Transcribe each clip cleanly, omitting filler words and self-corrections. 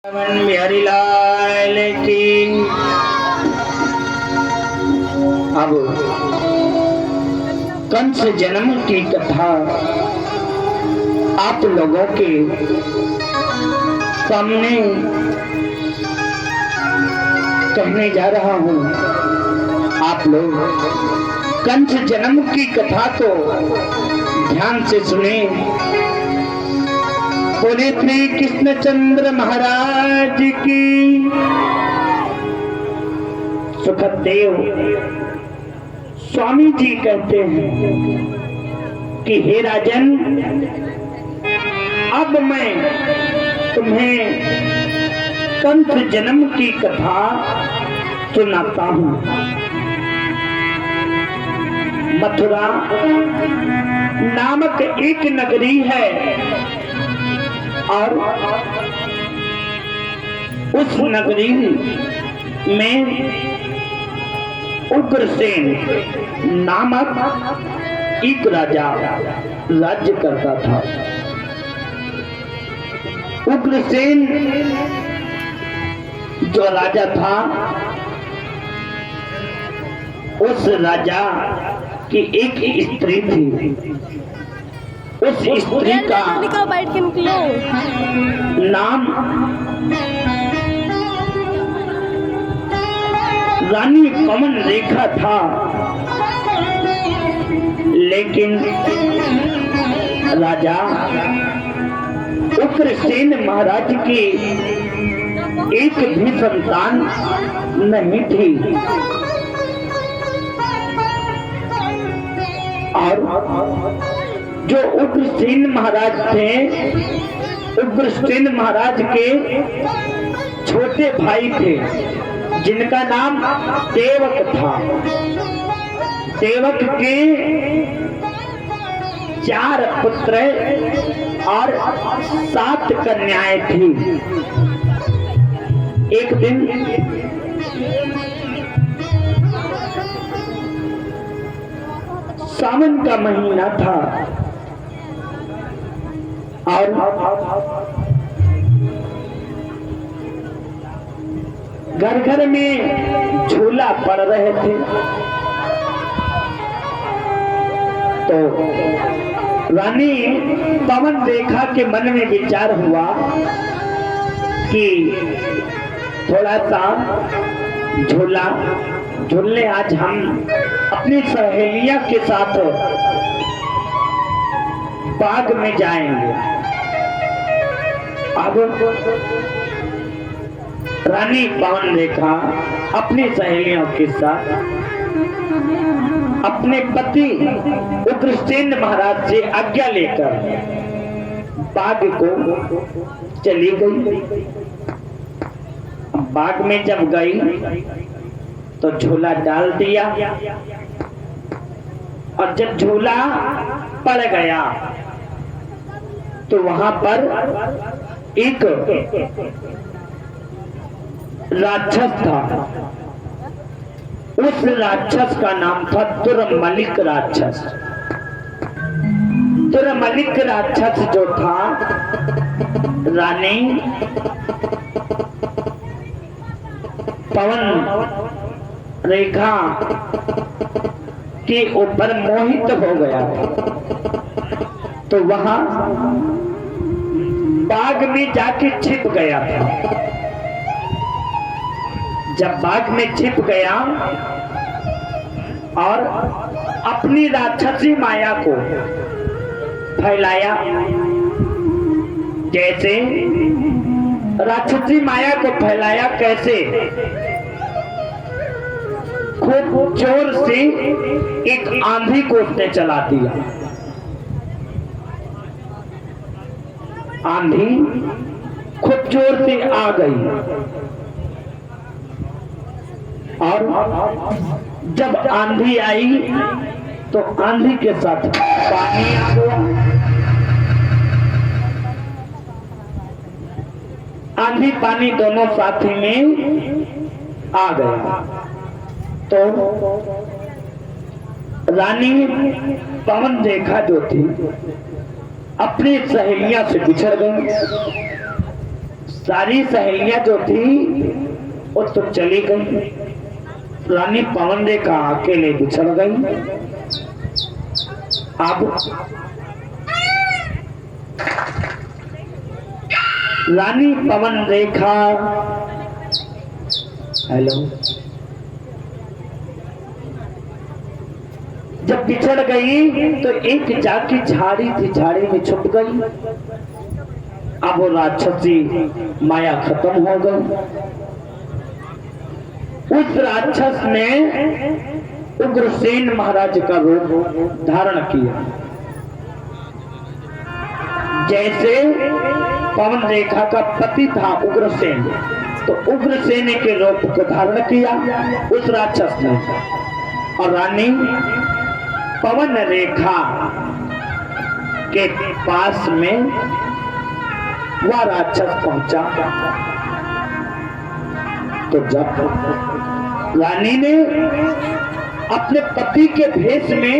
बिहारी लाल की। अब कंस जन्म की कथा आप लोगों के सामने कहने जा रहा हूँ। आप लोग कंस जन्म की कथा को ध्यान से सुने। बोले श्री कृष्णचंद्र महाराज की। सुखदेव स्वामी जी कहते हैं कि हे राजन, अब मैं तुम्हें कंस जन्म की कथा सुनाता हूँ। मथुरा नामक एक नगरी है और उस नगरी में उग्रसेन नामक एक राजा राज्य करता था। उग्रसेन जो राजा था, उस राजा की एक स्त्री थी। उस स्त्री का नाम रानी पवन रेखा था। लेकिन राजा उग्रसेन महाराज की एक भी संतान नहीं थी और जो उग्रसेन महाराज थे, उग्रसेन महाराज के छोटे भाई थे जिनका नाम देवक था। देवक के 4 पुत्र और 7 कन्याएं थी। एक दिन सावन का महीना था और घर घर में झूला पड़ रहे थे। तो रानी पवन रेखा के मन में विचार हुआ कि थोड़ा सा झूला झूलने आज हम अपनी सहेलियों के साथ बाग में जाएंगे। अब रानी पवन रेखा अपनी सहेलियों के साथ अपने पति उग्रसेन महाराज से आज्ञा लेकर बाग को चली गई। बाग में जब गई तो झूला डाल दिया और जब झूला पड़ गया तो वहां पर एक राक्षस था। उस राक्षस का नाम था दुर्मलिक राक्षस। दुर्मलिक राक्षस जो था, रानी पवन रेखा के ऊपर मोहित हो गया तो वहां बाग में जाके छिप गया था। जब बाग में छिप गया और अपनी राक्षसी माया को फैलाया, जैसे राक्षसी माया को फैलाया कैसे, खूब जोर से एक आंधी को उसने चला दिया। आंधी खूब जोर से आ गई और जब आंधी आई तो आंधी के साथ पानी आ गया। आंधी पानी दोनों साथ में आ गया तो रानी पवन रेखा जो थी अपनी सहेलियां से बिछड़ गई। सारी सहेलियां जो थी वो तो चली गई। रानी पवन रेखा अकेले बिछड़ गई। अब रानी पवन रेखा, हेलो, जब बिछड़ गई तो एक जाकी झाड़ी थी, झाड़ी में छुप गई। अब वो राक्षसी माया खत्म हो गई। उस राक्षस ने उग्रसेन महाराज का रूप धारण किया। जैसे पवन रेखा का पति था उग्रसेन, तो उग्रसेन के रूप को धारण किया उस राक्षस ने। और रानी पवन रेखा के पास में वह राक्षस पहुंचा। तो जब रानी ने अपने पति के भेष में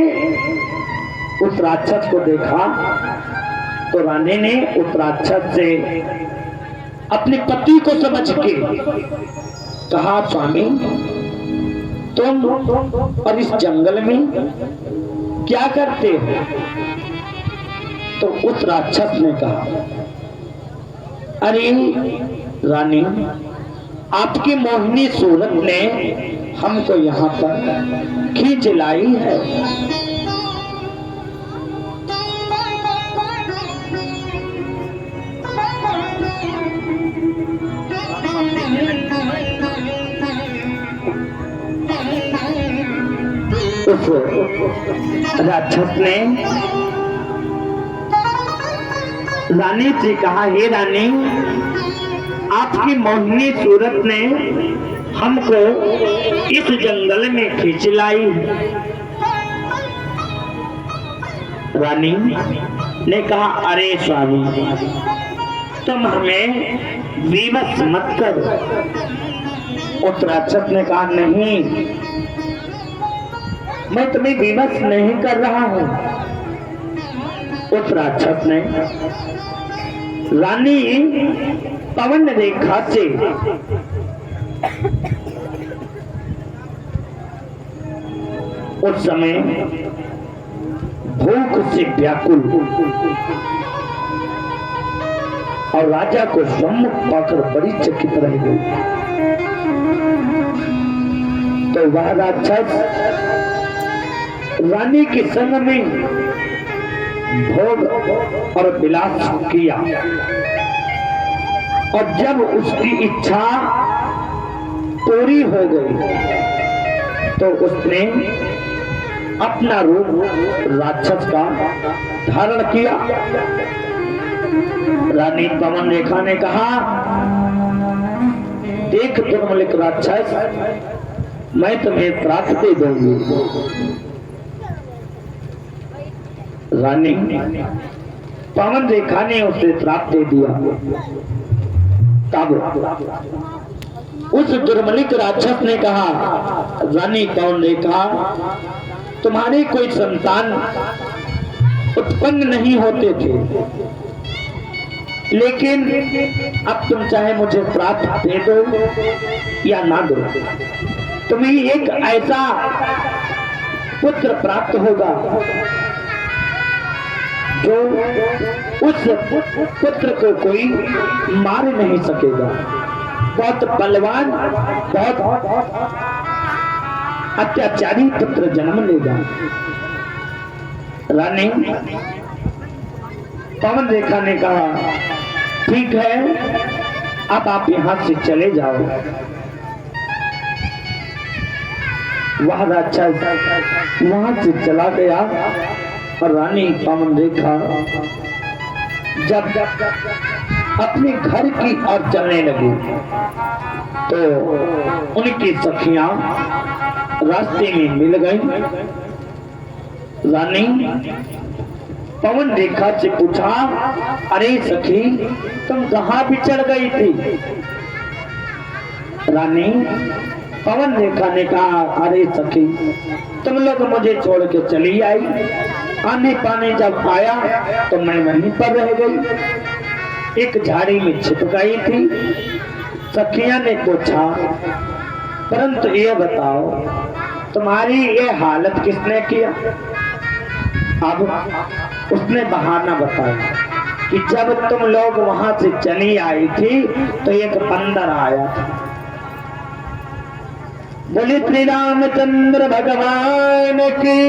उस राक्षस को देखा, तो रानी ने उस राक्षस से अपने पति को समझ के कहा, स्वामी तुम और इस जंगल में क्या करते हो? तो उस राक्षस ने कहा, अरे रानी, आपकी मोहिनी सूरत ने हमको यहाँ पर खींच लाई है। उस राक्षस ने रानी से कहा, हे रानी, आपकी मोहिनी सूरत ने हमको इस जंगल में खींच लाई। रानी ने कहा, अरे स्वामी, तुम हमें विवश मत करो। उस राक्षस ने कहा, नहीं, मैं तुम्हें विवश नहीं कर रहा हूं। उस राक्षस ने रानी पवन रेखा से उस समय भूख से व्याकुल और राजा को सम्मुख पाकर बड़ी चकित रह गई। तो वह राक्षस रानी के संग में भोग और विलास किया, और जब उसकी इच्छा पूरी हो गई तो उसने अपना रूप राक्षस का धारण किया। रानी पवन रेखा ने कहा, देख दुर्मलिक राक्षस, मैं तुम्हें प्राप्त दे दूंगी। रानी पवन रेखा ने उसे श्राप दे दिया। तब उस दुर्मलिक राक्षस ने कहा, रानी पवन रेखा, तुम्हारे कोई संतान उत्पन्न नहीं होते थे, लेकिन अब तुम चाहे मुझे प्राप्त दे दो या ना दो, तुम्हें एक ऐसा पुत्र प्राप्त होगा जो उस पुत्र को कोई मार नहीं सकेगा। बहुत बलवान, बहुत अत्याचारी पुत्र जन्म लेगा। रानी पवन रेखा ने कहा, ठीक है, अब आप यहां से चले जाओ। वह राक्षस वहां से चला गया और रानी पवन रेखा जब अपने घर की ओर चलने लगी तो उनकी सखियां रास्ते में मिल गई। रानी पवन रेखा से पूछा, अरे सखी, तुम कहाँ बिछड़ गई थी? रानी पवन रेखा ने कहा, अरे सखी, तुम लोग मुझे छोड़ के चली आई, आने पाने जब आया तो मैं वहीं पर रह गई। एक झाड़ी में छिप गई थी। सखिया ने पूछा, परंतु ये बताओ तुम्हारी ये हालत किसने किया? अब उसने बहाना बताया कि जब तुम लोग वहां से चली आई थी तो एक बंदर आया था। बोले श्री रामचंद्र भगवान की।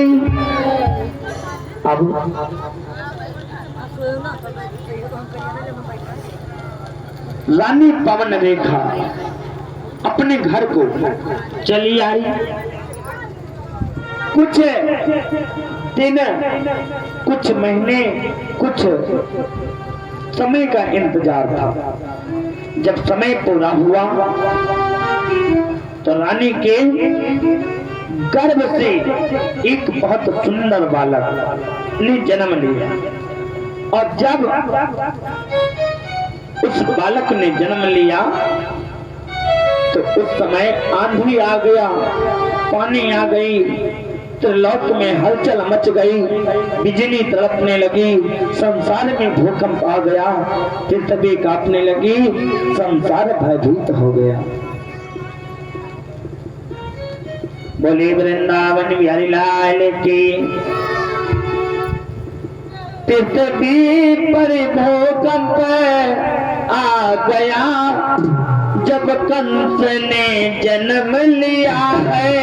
अब रानी पवन रेखा अपने घर को चली आई। कुछ दिन, कुछ महीने, कुछ समय का इंतजार था। जब समय पूरा हुआ तो रानी के गर्भ से एक बहुत सुंदर बालक ने जन्म लिया। और जब उस बालक ने जन्म लिया तो उस समय आंधी आ गया, पानी आ गई, त्रिलोक में हलचल मच गई, बिजली तड़पने लगी, संसार में भूकंप आ गया, पृथ्वी कांपने लगी, संसार भयभीत हो गया। बोले वृंदावन बिहारी लाल की। पृथ्वी पर भूकंप आ गया जब कंस ने जन्म लिया है।